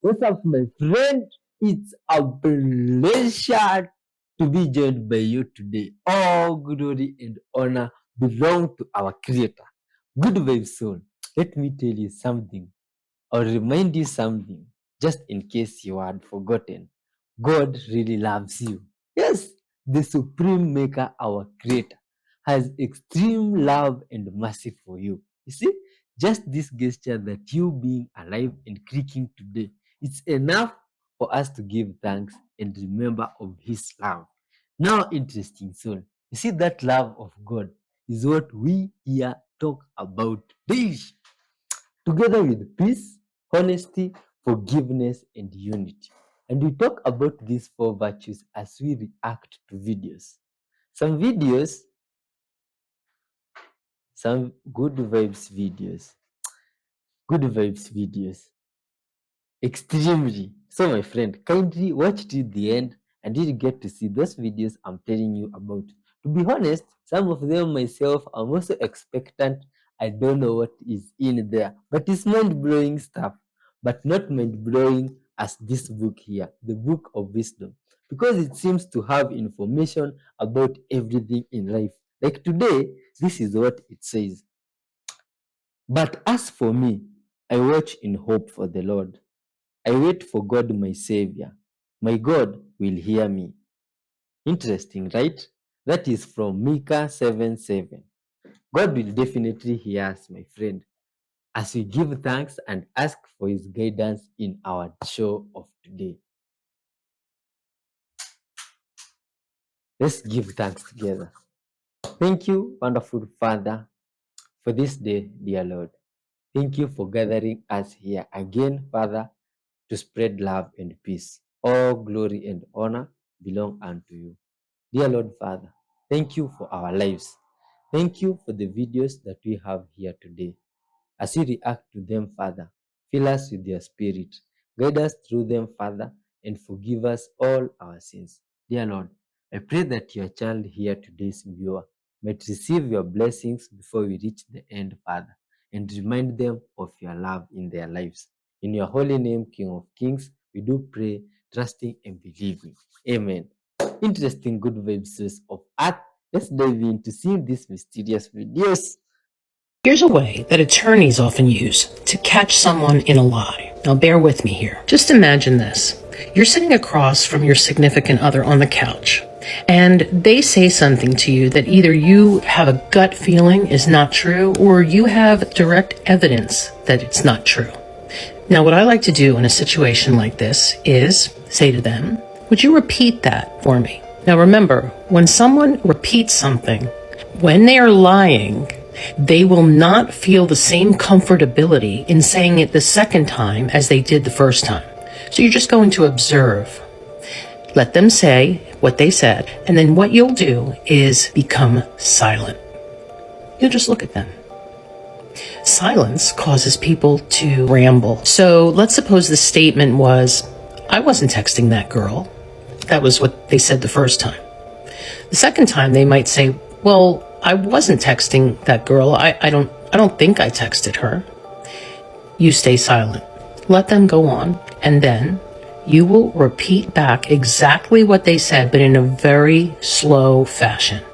What's up, my friend? It's a pleasure to be joined by you today. All glory and honor belong to our Creator. Good vibes, soul. Let me tell you something or remind you something, just in case you had forgotten. God really loves you. Yes, the Supreme Maker, our Creator, has extreme love and mercy for you. You see, just this gesture that you being alive and creaking today, it's enough for us to give thanks and remember of His love. Now, interesting soul. You see, that love of God is what we here talk about today, together with peace, honesty, forgiveness, and unity. And we talk about these four virtues as we react to videos. Some videos, some good vibes videos, extremely. So, my friend, kindly watch till the end and you'll get to see those videos I'm telling you about. To be honest, some of them myself, I'm also expectant. I don't know what is in there, but it's mind blowing stuff, but not mind blowing as this book here, the book of wisdom, because it seems to have information about everything in life. Like today, this is what it says. But as for me, I watch in hope for the Lord. I wait for God, my Savior. My God will hear me. Interesting, right? That is from Micah 7:7. God will definitely hear us, my friend, as we give thanks and ask for His guidance in our show of today. Let's give thanks together. Thank you, wonderful Father, for this day, dear Lord. Thank you for gathering us here again, Father, to spread love and peace. All glory and honor belong unto you. Dear Lord Father, thank you for our lives. Thank you for the videos that we have here today. As we react to them, Father, fill us with your spirit. Guide us through them, Father, and forgive us all our sins. Dear Lord, I pray that your child here, today's viewer, might receive your blessings before we reach the end, Father, and remind them of your love in their lives. In your holy name, King of Kings, we do pray, trusting and believing. Amen. Interesting good vibes of art. Let's dive into seeing these mysterious videos. Here's a way that attorneys often use to catch someone in a lie. Now bear with me here. Just imagine this. You're sitting across from your significant other on the couch, and they say something to you that either you have a gut feeling is not true, or you have direct evidence that it's not true. Now, what I like to do in a situation like this is say to them, would you repeat that for me? Now remember, when someone repeats something, when they are lying, they will not feel the same comfortability in saying it the second time as they did the first time. So you're just going to observe. Let them say what they said, and then what you'll do is become silent. You'll just look at them. Silence causes people to ramble. So let's suppose the statement was, I wasn't texting that girl. That was what they said the first time. The second time they might say, well, I wasn't texting that girl. I don't think I texted her. You stay silent. Let them go on, and then you will repeat back exactly what they said, but in a very slow fashion.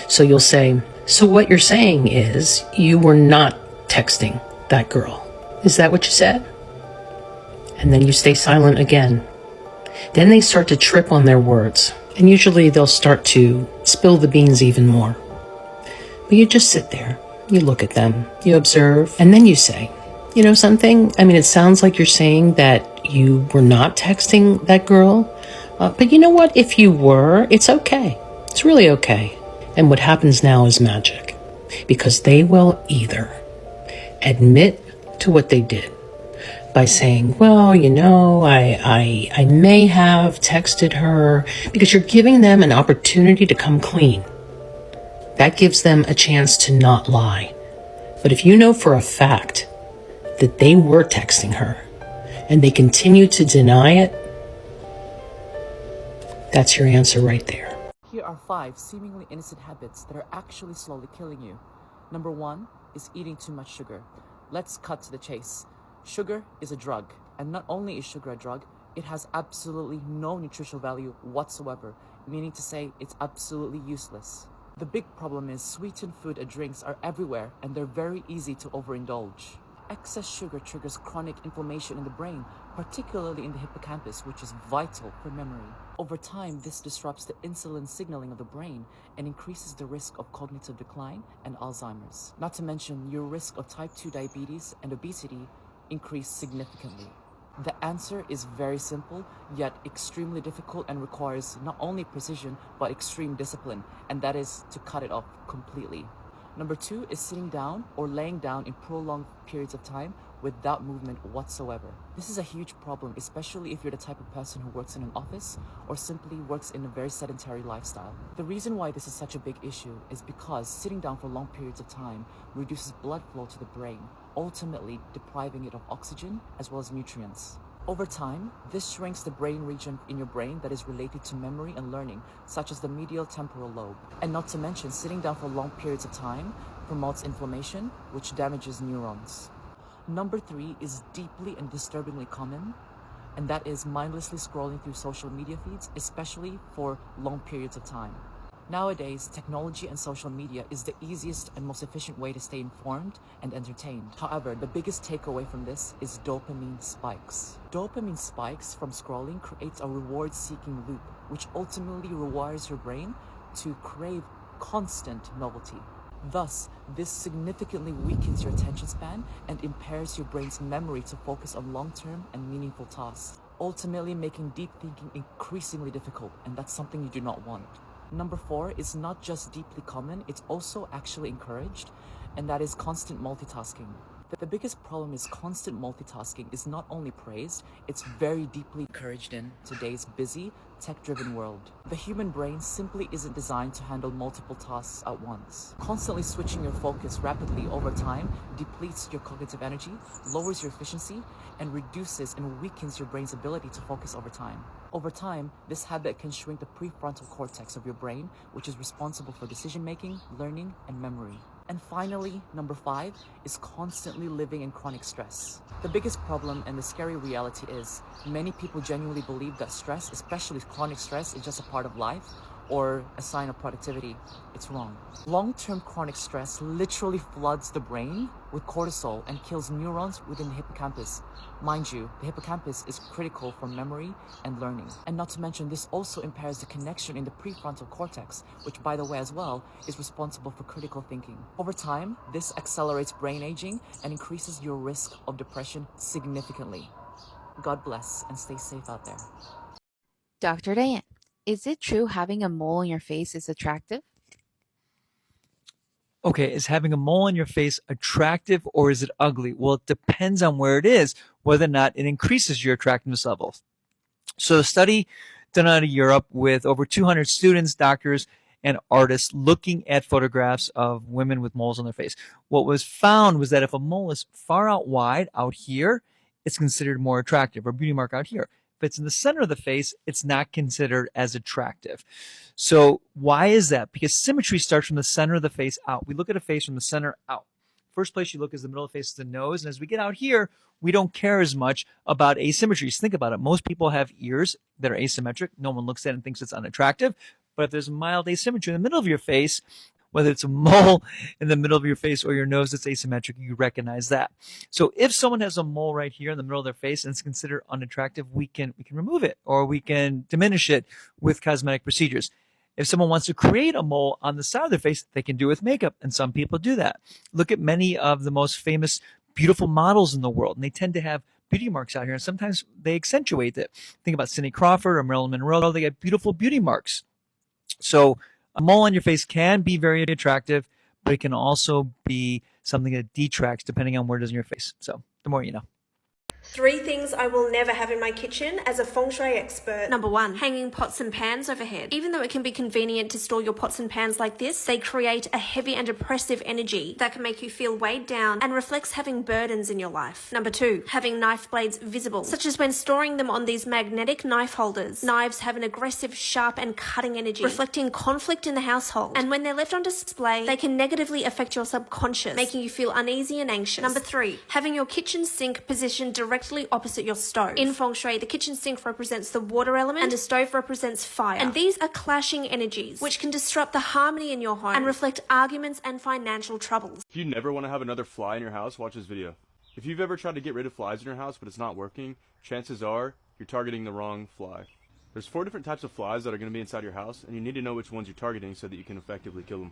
So you'll say, so what you're saying is you were not texting that girl. Is that what you said? And then you stay silent again. Then they start to trip on their words, and usually they'll start to spill the beans even more. But you just sit there, you look at them, you observe, and then you say, you know something? I mean, it sounds like you're saying that you were not texting that girl, but you know what? If you were, it's okay. It's really okay. And what happens now is magic, because they will either admit to what they did by saying, well, you know, I may have texted her, because you're giving them an opportunity to come clean. That gives them a chance to not lie. But if you know for a fact that they were texting her and they continue to deny it, that's your answer right there. Here are 5 seemingly innocent habits that are actually slowly killing you. Number 1 is eating too much sugar. Let's cut to the chase. Sugar is a drug. And not only is sugar a drug, it has absolutely no nutritional value whatsoever, meaning to say it's absolutely useless. The big problem is sweetened food and drinks are everywhere and they're very easy to overindulge. Excess sugar triggers chronic inflammation in the brain, particularly in the hippocampus, which is vital for memory. Over time, this disrupts the insulin signaling of the brain and increases the risk of cognitive decline and Alzheimer's. Not to mention, your risk of type 2 diabetes and obesity increase significantly. The answer is very simple, yet extremely difficult and requires not only precision, but extreme discipline, and that is to cut it off completely. Number 2 is sitting down or laying down in prolonged periods of time without movement whatsoever. This is a huge problem, especially if you're the type of person who works in an office or simply works in a very sedentary lifestyle. The reason why this is such a big issue is because sitting down for long periods of time reduces blood flow to the brain, ultimately depriving it of oxygen as well as nutrients. Over time, this shrinks the brain region in your brain that is related to memory and learning, such as the medial temporal lobe. And not to mention, sitting down for long periods of time promotes inflammation, which damages neurons. Number 3 is deeply and disturbingly common, and that is mindlessly scrolling through social media feeds, especially for long periods of time. Nowadays, technology and social media is the easiest and most efficient way to stay informed and entertained. However, the biggest takeaway from this is dopamine spikes. Dopamine spikes from scrolling creates a reward-seeking loop, which ultimately rewires your brain to crave constant novelty. Thus, this significantly weakens your attention span and impairs your brain's memory to focus on long-term and meaningful tasks, ultimately making deep thinking increasingly difficult, and that's something you do not want. Number 4 is not just deeply common, it's also actually encouraged, and that is constant multitasking. The biggest problem is constant multitasking is not only praised, it's very deeply encouraged in today's busy, tech-driven world. The human brain simply isn't designed to handle multiple tasks at once. Constantly switching your focus rapidly over time depletes your cognitive energy, lowers your efficiency, and reduces and weakens your brain's ability to focus over time. Over time, this habit can shrink the prefrontal cortex of your brain, which is responsible for decision-making, learning, and memory. And finally, number 5 is constantly living in chronic stress. The biggest problem and the scary reality is many people genuinely believe that stress, especially chronic stress, is just a part of life or a sign of productivity. It's wrong. Long-term chronic stress literally floods the brain with cortisol and kills neurons within the hippocampus. Mind you, the hippocampus is critical for memory and learning. And not to mention, this also impairs the connection in the prefrontal cortex, which, by the way, as well, is responsible for critical thinking. Over time, this accelerates brain aging and increases your risk of depression significantly. God bless and stay safe out there. Dr. Diane, is it true having a mole on your face is attractive? Okay, is having a mole on your face attractive or is it ugly? Well, it depends on where it is, whether or not it increases your attractiveness levels. So a study done out of Europe with over 200 students, doctors, and artists looking at photographs of women with moles on their face. What was found was that if a mole is far out wide, out here, it's considered more attractive, or beauty mark out here. If it's in the center of the face, it's not considered as attractive. So why is that? Because symmetry starts from the center of the face out. We look at a face from the center out. First place you look is the middle of the face, the nose. And as we get out here, we don't care as much about asymmetries. Think about it. Most people have ears that are asymmetric. No one looks at it and thinks it's unattractive. But if there's mild asymmetry in the middle of your face, whether it's a mole in the middle of your face or your nose that's asymmetric, you recognize that. So if someone has a mole right here in the middle of their face and it's considered unattractive, we can remove it or we can diminish it with cosmetic procedures. If someone wants to create a mole on the side of their face, they can do it with makeup, and some people do that. Look at many of the most famous, beautiful models in the world, and they tend to have beauty marks out here, and sometimes they accentuate it. Think about Cindy Crawford or Marilyn Monroe. They got beautiful beauty marks. So a mole on your face can be very attractive, but it can also be something that detracts depending on where it is in your face. So the more you know. 3 things I will never have in my kitchen as a feng shui expert. Number 1, hanging pots and pans overhead. Even though it can be convenient to store your pots and pans like this, they create a heavy and oppressive energy that can make you feel weighed down and reflects having burdens in your life. Number 2, having knife blades visible, such as when storing them on these magnetic knife holders. Knives have an aggressive, sharp and cutting energy, reflecting conflict in the household. And when they're left on display, they can negatively affect your subconscious, making you feel uneasy and anxious. Number 3, having your kitchen sink positioned directly directly opposite your stove. In feng shui, the kitchen sink represents the water element and the stove represents fire. And these are clashing energies, which can disrupt the harmony in your home and reflect arguments and financial troubles. If you never want to have another fly in your house, watch this video. If you've ever tried to get rid of flies in your house but it's not working, chances are you're targeting the wrong fly. There's 4 different types of flies that are going to be inside your house, and you need to know which ones you're targeting so that you can effectively kill them.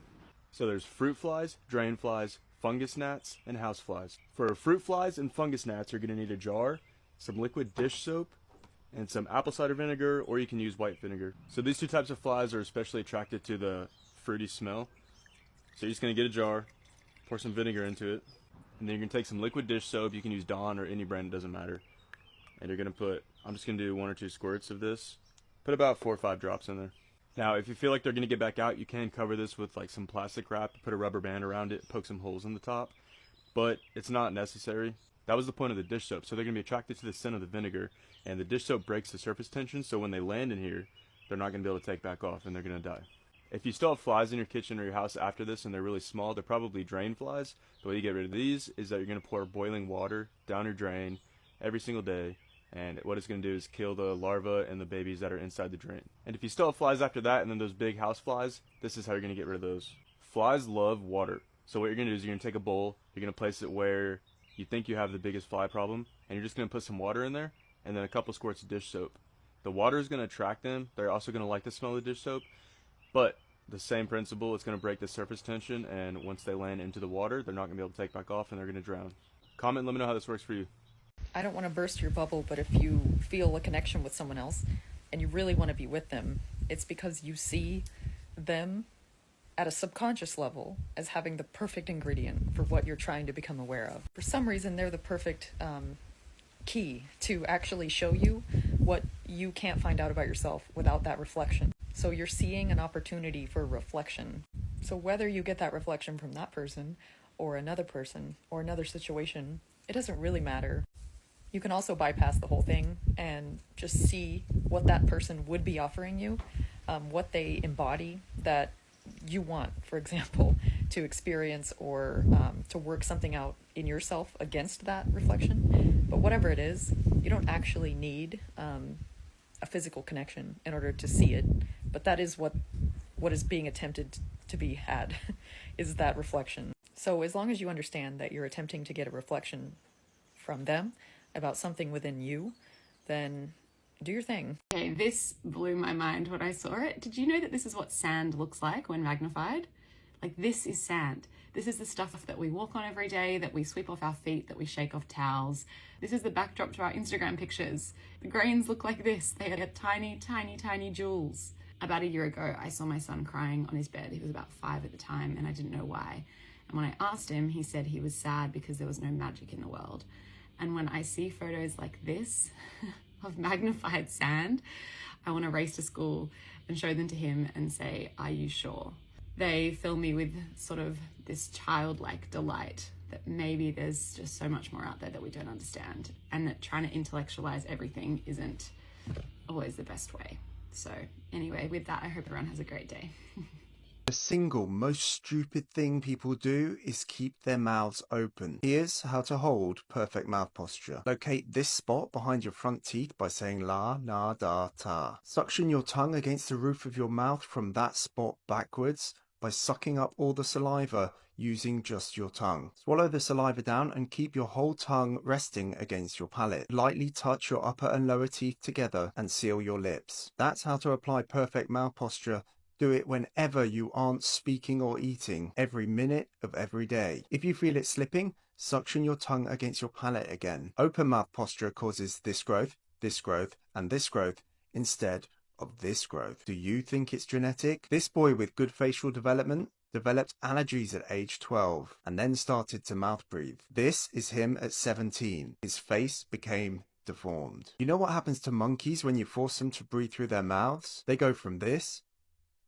So there's fruit flies, drain flies, fungus gnats, and house flies. For fruit flies and fungus gnats, you're going to need a jar, some liquid dish soap, and some apple cider vinegar, or you can use white vinegar. So these 2 types of flies are especially attracted to the fruity smell. So you're just going to get a jar, pour some vinegar into it, and then you're going to take some liquid dish soap. You can use Dawn or any brand, it doesn't matter. And you're going to put, I'm just going to do 1 or 2 squirts of this. Put about 4 or 5 drops in there. Now, if you feel like they're going to get back out, you can cover this with like some plastic wrap, put a rubber band around it, poke some holes in the top, but it's not necessary. That was the point of the dish soap. So they're going to be attracted to the scent of the vinegar, and the dish soap breaks the surface tension, so when they land in here, they're not going to be able to take back off, and they're going to die. If you still have flies in your kitchen or your house after this and they're really small, they're probably drain flies. The way you get rid of these is that you're going to pour boiling water down your drain every single day, and what it's going to do is kill the larvae and the babies that are inside the drain. And if you still have flies after that and then those big house flies, this is how you're going to get rid of those. Flies love water. So what you're going to do is you're going to take a bowl, you're going to place it where you think you have the biggest fly problem, and you're just going to put some water in there and then a couple squirts of dish soap. The water is going to attract them. They're also going to like the smell of the dish soap, but the same principle, it's going to break the surface tension, and once they land into the water, they're not going to be able to take back off and they're going to drown. Comment and let me know how this works for you. I don't want to burst your bubble, but if you feel a connection with someone else and you really want to be with them, it's because you see them at a subconscious level as having the perfect ingredient for what you're trying to become aware of. For some reason, they're the perfect key to actually show you what you can't find out about yourself without that reflection. So you're seeing an opportunity for reflection. So whether you get that reflection from that person or another situation, it doesn't really matter. You can also bypass the whole thing and just see what that person would be offering you, what they embody that you want, for example, to experience or to work something out in yourself against that reflection. But whatever it is, you don't actually need a physical connection in order to see it. But that is what is being attempted to be had, is that reflection. So as long as you understand that you're attempting to get a reflection from them about something within you, then do your thing. Okay, this blew my mind when I saw it. Did you know that this is what sand looks like when magnified? Like, this is sand. This is the stuff that we walk on every day, that we sweep off our feet, that we shake off towels. This is the backdrop to our Instagram pictures. The grains look like this. They are tiny, tiny, tiny jewels. About a year ago, I saw my son crying on his bed. He was about 5 at the time, and I didn't know why. And when I asked him, he said he was sad because there was no magic in the world. And when I see photos like this of magnified sand, I want to race to school and show them to him and say, "Are you sure?" They fill me with sort of this childlike delight that maybe there's just so much more out there that we don't understand, and that trying to intellectualize everything isn't always the best way. So anyway, with that, I hope everyone has a great day. The single most stupid thing people do is keep their mouths open. Here's how to hold perfect mouth posture. Locate this spot behind your front teeth by saying la, na, da, ta. Suction your tongue against the roof of your mouth from that spot backwards by sucking up all the saliva using just your tongue. Swallow the saliva down and keep your whole tongue resting against your palate. Lightly touch your upper and lower teeth together and seal your lips. That's how to apply perfect mouth posture. Do it whenever you aren't speaking or eating, every minute of every day. If you feel it slipping, suction your tongue against your palate again. Open mouth posture causes this growth, and this growth instead of this growth. Do you think it's genetic? This boy with good facial development developed allergies at age 12 and then started to mouth breathe. This is him at 17. His face became deformed. You know what happens to monkeys when you force them to breathe through their mouths? They go from this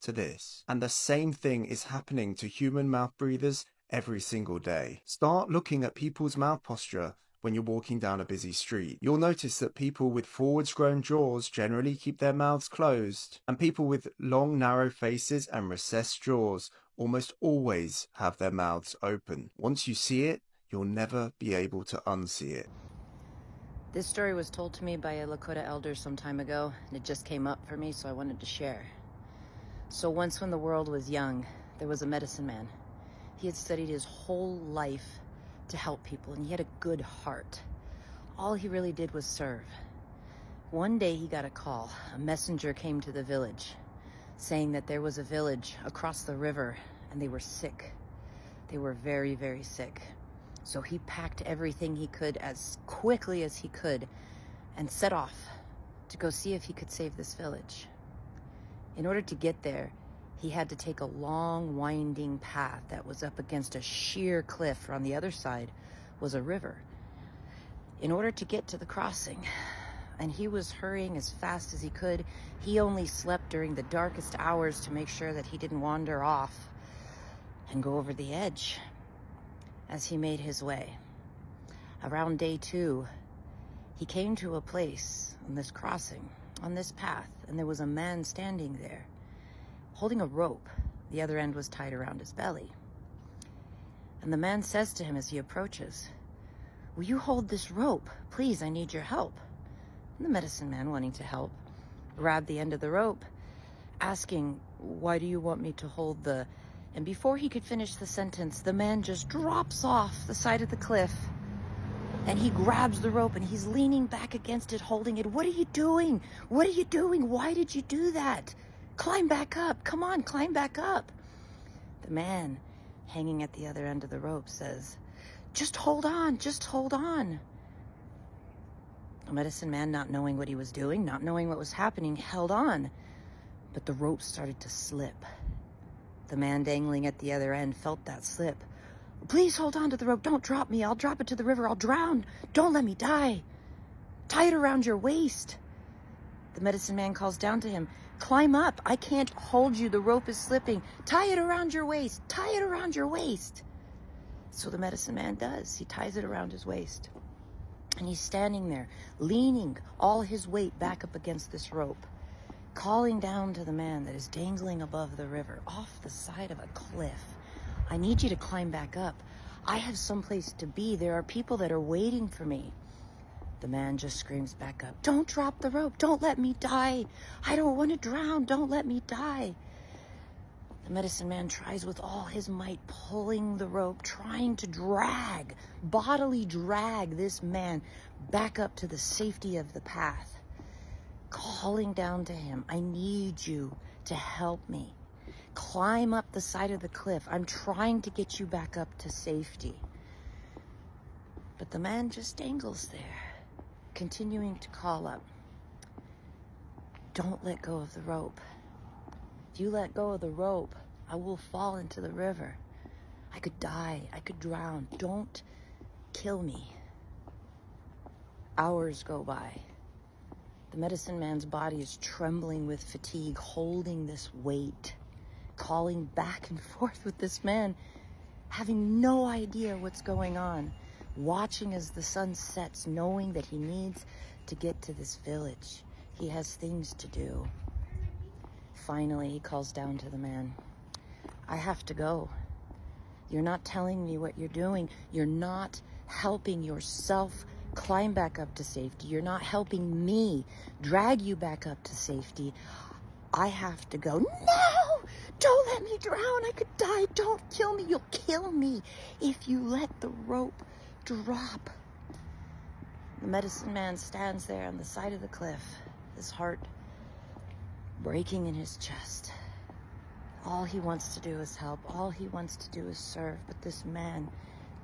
to this. And the same thing is happening to human mouth breathers every single day. Start looking at people's mouth posture when you're walking down a busy street. You'll notice that people with forwards grown jaws generally keep their mouths closed, and people with long narrow faces and recessed jaws almost always have their mouths open. Once you see it, you'll never be able to unsee it. This story was told to me by a Lakota elder some time ago, and it just came up for me, so I wanted to share. So once when the world was young, there was a medicine man. He had studied his whole life to help people, and he had a good heart. All he really did was serve. One day he got a call. A messenger came to the village, saying that there was a village across the river, and they were sick. They were very, very sick. So he packed everything he could as quickly as he could and set off to go see if he could save this village. In order to get there, he had to take a long, winding path that was up against a sheer cliff. On the other side was a river. In order to get to the crossing, and he was hurrying as fast as he could, he only slept during the darkest hours to make sure that he didn't wander off and go over the edge. As he made his way, around day 2, he came to a place on this crossing, on this path, and there was a man standing there, holding a rope. The other end was tied around his belly. And the man says to him as he approaches, "Will you hold this rope? Please, I need your help." And the medicine man, wanting to help, grabbed the end of the rope, asking, "Why do you want me to hold the..." And before he could finish the sentence, the man just drops off the side of the cliff, and he grabs the rope and he's leaning back against it, holding it. "What are you doing? What are you doing? Why did you do that? Climb back up. Come on, climb back up." The man hanging at the other end of the rope says, "Just hold on, just hold on." The medicine man, not knowing what he was doing, not knowing what was happening, held on, but the rope started to slip. The man dangling at the other end felt that slip. "Please hold on to the rope. Don't drop me. I'll drop it to the river. I'll drown. Don't let me die. Tie it around your waist." The medicine man calls down to him, "Climb up. I can't hold you. The rope is slipping. Tie it around your waist. Tie it around your waist." So the medicine man does. He ties it around his waist. And he's standing there, leaning all his weight back up against this rope, calling down to the man that is dangling above the river, off the side of a cliff. "I need you to climb back up. I have someplace to be. There are people that are waiting for me." The man just screams back up, "Don't drop the rope. Don't let me die. I don't want to drown. Don't let me die." The medicine man tries with all his might, pulling the rope, trying to drag, bodily drag this man back up to the safety of the path, calling down to him, "I need you to help me. Climb up the side of the cliff. I'm trying to get you back up to safety." But the man just dangles there, continuing to call up, "Don't let go of the rope. If you let go of the rope, I will fall into the river. I could die. I could drown. Don't kill me." Hours go by. The medicine man's body is trembling with fatigue, holding this weight, calling back and forth with this man, having no idea what's going on, watching as the sun sets, knowing that he needs to get to this village. He has things to do. Finally, he calls down to the man, "I have to go. You're not telling me what you're doing. You're not helping yourself climb back up to safety. You're not helping me drag you back up to safety. I have to go." "No! Don't let me drown. I could die. Don't kill me. You'll kill me if you let the rope drop." The medicine man stands there on the side of the cliff, his heart breaking in his chest. All he wants to do is help. All he wants to do is serve. But this man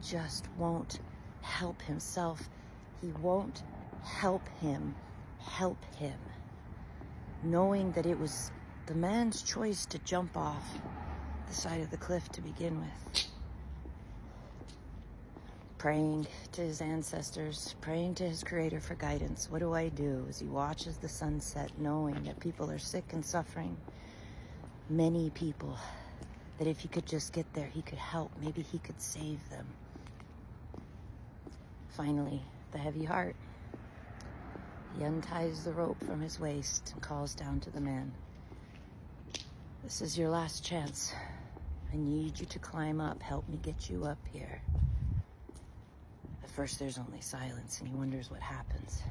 just won't help himself. He won't help him, knowing that it was the man's choice to jump off the side of the cliff to begin with. Praying to his ancestors, praying to his creator for guidance. What do I do as he watches the sunset, knowing that people are sick and suffering? Many people, that if he could just get there, he could help. Maybe he could save them. Finally, the heavy heart. He unties the rope from his waist and calls down to the man. "This is your last chance. I need you to climb up. Help me get you up here." A first there's only silence, and he wonders what happens.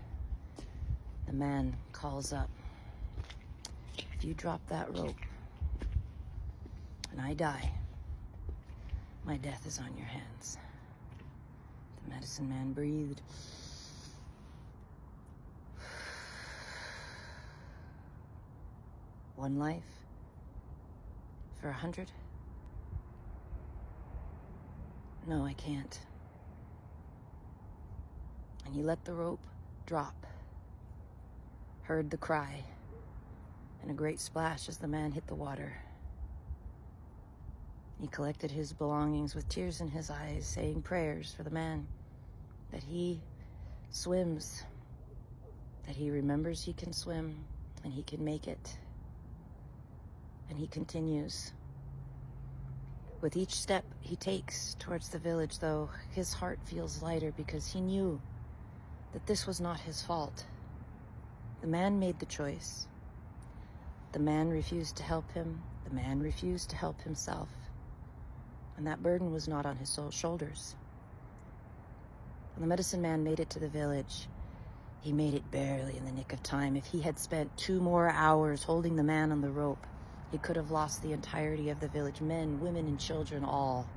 The man calls up. If you drop that rope, and I die, my death is on your hands. The medicine man breathed. One life for 100? No, I can't. And he let the rope drop, heard the cry, and a great splash as the man hit the water. He collected his belongings with tears in his eyes, saying prayers for the man, that he swims, that he remembers he can swim, and he can make it. And he continues. With each step he takes towards the village, though, his heart feels lighter because he knew that this was not his fault. The man made the choice. The man refused to help him. The man refused to help himself. And that burden was not on his shoulders. When the medicine man made it to the village, he made it barely in the nick of time. If he had spent 2 more hours holding the man on the rope, he could have lost the entirety of the village, men, women, and children, all.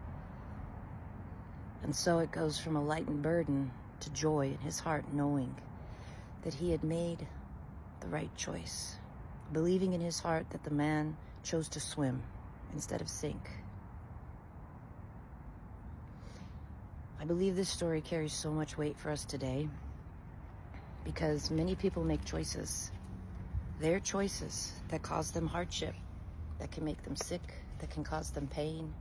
And so it goes from a lightened burden to joy in his heart, knowing that he had made the right choice, believing in his heart that the man chose to swim instead of sink. I believe this story carries so much weight for us today because many people make choices, their choices, that cause them hardship, that can make them sick, that can cause them pain.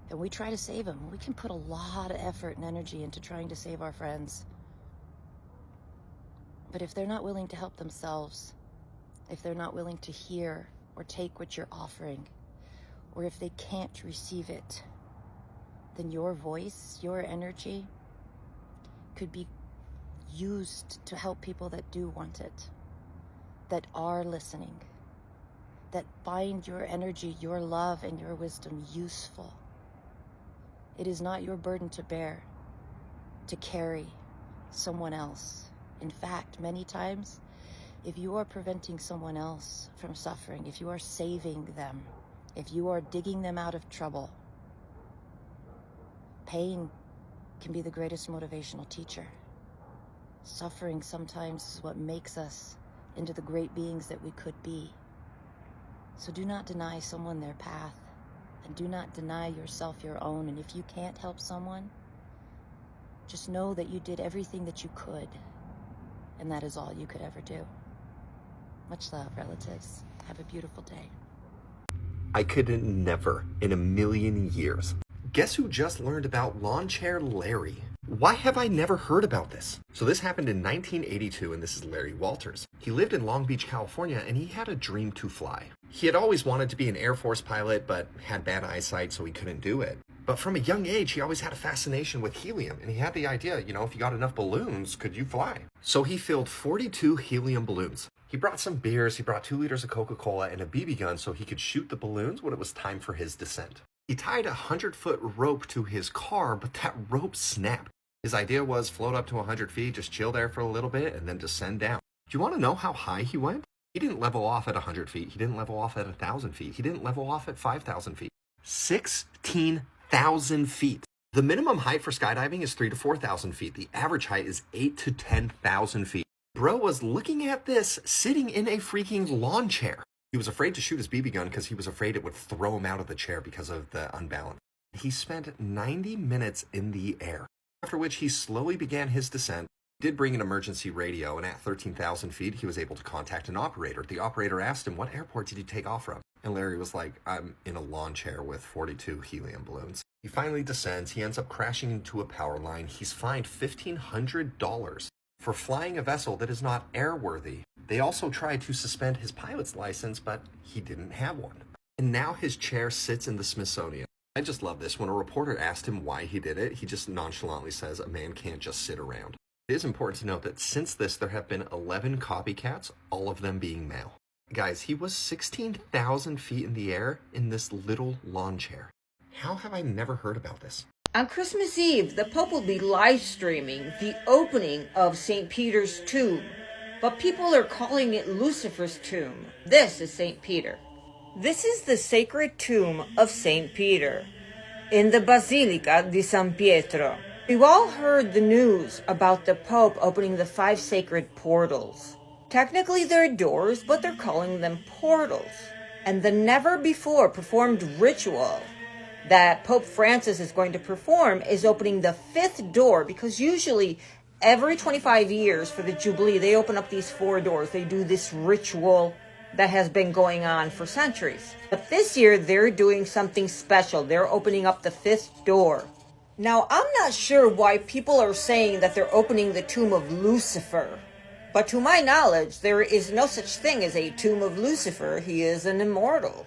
And we try to save them. We can put a lot of effort and energy into trying to save our friends. But if they're not willing to help themselves, if they're not willing to hear or take what you're offering, or if they can't receive it, then your voice, your energy could be used to help people that do want it, that are listening, that find your energy, your love, and your wisdom useful. It is not your burden to bear, to carry someone else. In fact, many times, if you are preventing someone else from suffering, if you are saving them, if you are digging them out of trouble, pain can be the greatest motivational teacher. Suffering sometimes is what makes us into the great beings that we could be. So do not deny someone their path, and do not deny yourself your own. And if you can't help someone, just know that you did everything that you could, and that is all you could ever do. Much love, relatives. Have a beautiful day. I could never in a million years. Guess who just learned about Lawn Chair Larry? Why have I never heard about this? So this happened in 1982, and this is Larry Walters. He lived in Long Beach, California, and he had a dream to fly. He had always wanted to be an Air Force pilot, but had bad eyesight, so he couldn't do it. But from a young age, he always had a fascination with helium, and he had the idea, if you got enough balloons, could you fly? So he filled 42 helium balloons. He brought some beers, he brought 2 liters of Coca-Cola, and a BB gun so he could shoot the balloons when it was time for his descent. He tied a 100-foot rope to his car, but that rope snapped. His idea was float up to 100 feet, just chill there for a little bit, and then descend down. Do you want to know how high he went? He didn't level off at 100 feet. He didn't level off at 1,000 feet. He didn't level off at 5,000 feet. 16,000 feet. The minimum height for skydiving is 3,000 to 4,000 feet. The average height is 8,000 to 10,000 feet. Bro was looking at this sitting in a freaking lawn chair. He was afraid to shoot his BB gun because he was afraid it would throw him out of the chair because of the unbalance. He spent 90 minutes in the air, after which he slowly began his descent. He did bring an emergency radio, and at 13,000 feet, he was able to contact an operator. The operator asked him, what airport did he take off from? And Larry was like, I'm in a lawn chair with 42 helium balloons. He finally descends. He ends up crashing into a power line. He's fined $1,500 for flying a vessel that is not airworthy. They also tried to suspend his pilot's license, but he didn't have one. And now his chair sits in the Smithsonian. I just love this. When a reporter asked him why he did it, he just nonchalantly says, a man can't just sit around. It is important to note that since this, there have been 11 copycats, all of them being male. Guys, he was 16,000 feet in the air in this little lawn chair. How have I never heard about this? On Christmas Eve, the Pope will be live streaming the opening of St. Peter's tomb, but people are calling it Lucifer's tomb. This is St. Peter. This is the sacred tomb of St. Peter in the Basilica di San Pietro. We've all heard the news about the Pope opening the 5 sacred portals. Technically they're doors, but they're calling them portals. And the never-before performed ritual that Pope Francis is going to perform is opening the 5th door, because usually every 25 years for the Jubilee, they open up these 4 doors. They do this ritual that has been going on for centuries. But this year, they're doing something special. They're opening up the 5th door. Now, I'm not sure why people are saying that they're opening the tomb of Lucifer. But to my knowledge, there is no such thing as a tomb of Lucifer. He is an immortal.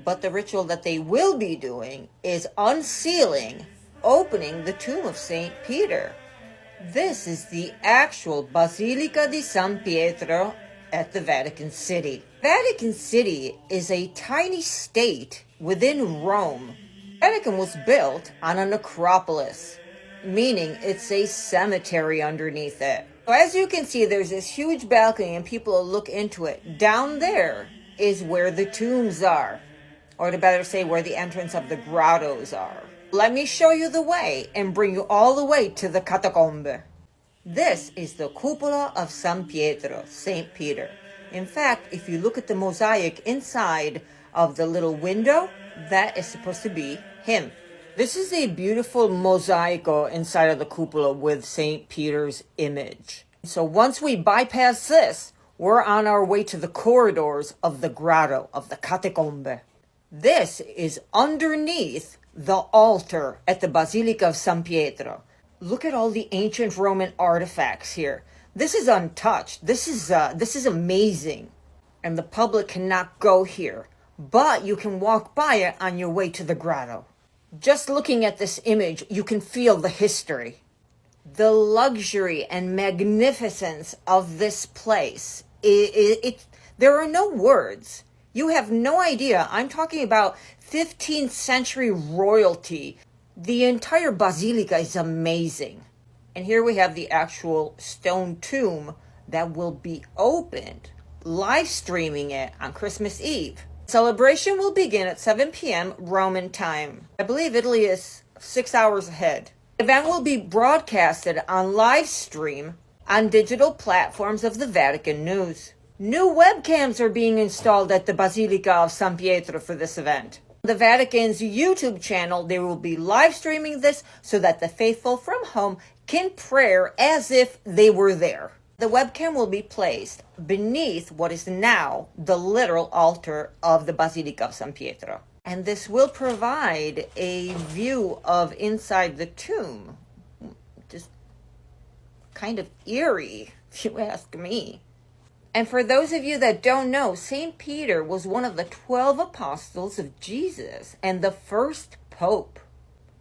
But the ritual that they will be doing is unsealing, opening the tomb of St. Peter. This is the actual Basilica di San Pietro at the Vatican City. Vatican City is a tiny state within Rome. Vatican was built on a necropolis, meaning it's a cemetery underneath it. So as you can see, there's this huge balcony and people will look into it. Down there is where the tombs are, or to better say, where the entrance of the grottos are. Let me show you the way and bring you all the way to the catacombe. This is the cupola of San Pietro, St. Peter. In fact, if you look at the mosaic inside of the little window, that is supposed to be him. This is a beautiful mosaico inside of the cupola with St. Peter's image. So once we bypass this, we're on our way to the corridors of the grotto, of the catacombe. This is underneath the altar at the Basilica of San Pietro. Look at all the ancient Roman artifacts here. This is untouched. This is amazing. And the public cannot go here, but you can walk by it on your way to the grotto. Just looking at this image, you can feel the history. The luxury and magnificence of this place. There are no words. You have no idea. I'm talking about 15th century royalty. The entire basilica is amazing. And here we have the actual stone tomb that will be opened, live streaming it on Christmas Eve. Celebration will begin at 7 p.m. Roman time. I believe Italy is 6 hours ahead. The event will be broadcasted on live stream on digital platforms of the Vatican News. New webcams are being installed at the Basilica of San Pietro for this event. The Vatican's YouTube channel, they will be live streaming this so that the faithful from home can pray as if they were there. The webcam will be placed beneath what is now the literal altar of the Basilica of San Pietro. And this will provide a view of inside the tomb. Just kind of eerie, if you ask me. And for those of you that don't know, St. Peter was one of the 12 apostles of Jesus and the first pope.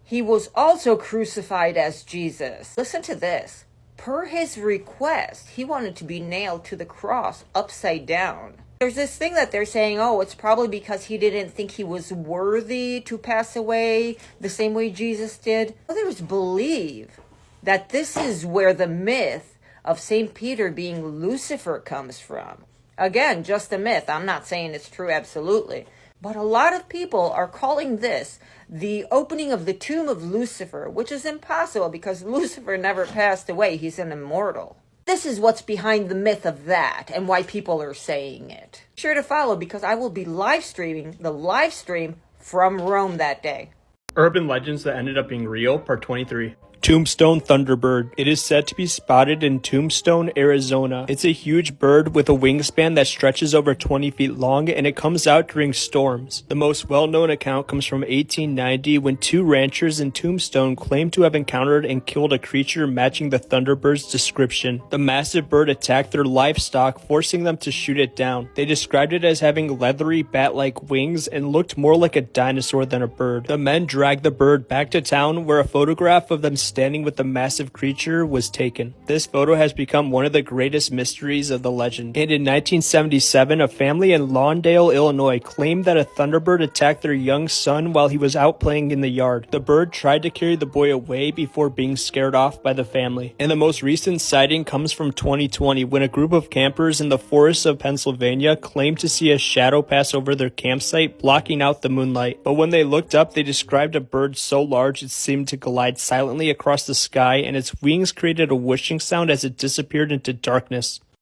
He was also crucified as Jesus. Listen to this. Per his request, he wanted to be nailed to the cross upside down. There's this thing that they're saying, oh, it's probably because he didn't think he was worthy to pass away the same way Jesus did. Others believe that this is where the myth of St. Peter being Lucifer comes from. Again, just a myth. I'm not saying it's true absolutely. But a lot of people are calling this the opening of the tomb of Lucifer, which is impossible because Lucifer never passed away. He's an immortal. This is what's behind the myth of that and why people are saying it. Be sure to follow because I will be live streaming the live stream from Rome that day. Urban Legends That Ended Up Being Real, Part 23. Tombstone Thunderbird. It is said to be spotted in Tombstone, Arizona. It's a huge bird with a wingspan that stretches over 20 feet long, and it comes out during storms. The most well-known account comes from 1890 when 2 ranchers in Tombstone claimed to have encountered and killed a creature matching the Thunderbird's description. The massive bird attacked their livestock, forcing them to shoot it down. They described it as having leathery, bat-like wings and looked more like a dinosaur than a bird. The men dragged the bird back to town where a photograph of them standing with the massive creature was taken. This photo has become one of the greatest mysteries of the legend. And in 1977, a family in Lawndale, Illinois claimed that a Thunderbird attacked their young son while he was out playing in the yard. The bird tried to carry the boy away before being scared off by the family. And the most recent sighting comes from 2020 when a group of campers in the forests of Pennsylvania claimed to see a shadow pass over their campsite, blocking out the moonlight. But when they looked up, they described a bird so large it seemed to glide silently across the sky, and its wings created a whooshing sound as it disappeared into darkness.